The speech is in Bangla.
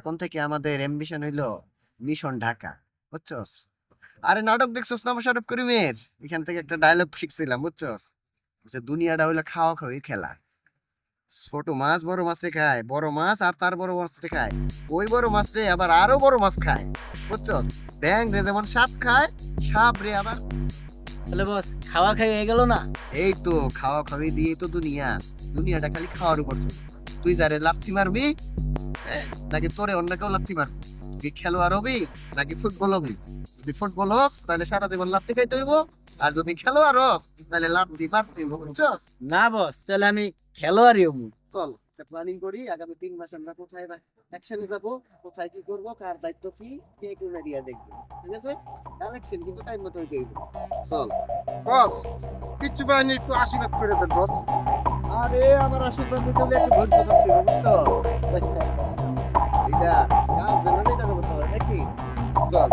এখন থেকে আমাদের অ্যাম্বিশন হইলো মিশন ঢাকা, বুঝছস? আরে নাটক দেখছস না মোশাররফ করিমের? এখান থেকে একটা ডায়লগ শিখছিলাম, বুঝছস? যে দুনিয়াটা হইলো খাওয়া খাওয়ি খেলা। ছোট মাছ বড় মাছরে খায়, বড় মাছ আর তার বড় মাছরে খায়, ওই বড় মাছরে আবার আরো বড় মাছ খায়, বুঝছস? ব্যাং রে যেমন সাপ খায়, সাপ রে আবার তাহলে বস খাওয়া খাই হয়ে গেল না? এই তো খাওয়া খাওয়ি দিয়ে তো দুনিয়াটা খালি খাওয়ার উপর চলে। তুই যারে লাথি মারবি, নাকি তোরে অন্য কেউ লাথি মারবি? তুই খেলোয়াড় হবি নাকি ফুটবল হবি? যদি ফুটবল হস তাহলে সারা জীবন লাথি খাইতে হইব, আর যদি খেলোয়াড় হস তাহলে লাথি মারতে হইব, বুঝছস? না বস, তাহলে আমি খেলোয়াড়ই হবো। চল প্ল্যানিং করি, আগামী 3 মাস আমরা কোথায় একসাথে যাব, কোথায় কি করব, কার দায়িত্ব কি, কে কোন এরিয়া দেখবে, ঠিক আছে? কালেকশন কিন্তু টাইম মতো হইতে হইব। চল বস, পিচ্ছু বাহিনী একটু আশীর্বাদ করে দেন বস। আরে আমার আশীর্বাদ দিতে হলে একটু ধৈর্য ধরতে হবে, বুঝছস? এটা কাজ জন্য এটা করতে হবে নাকি? চল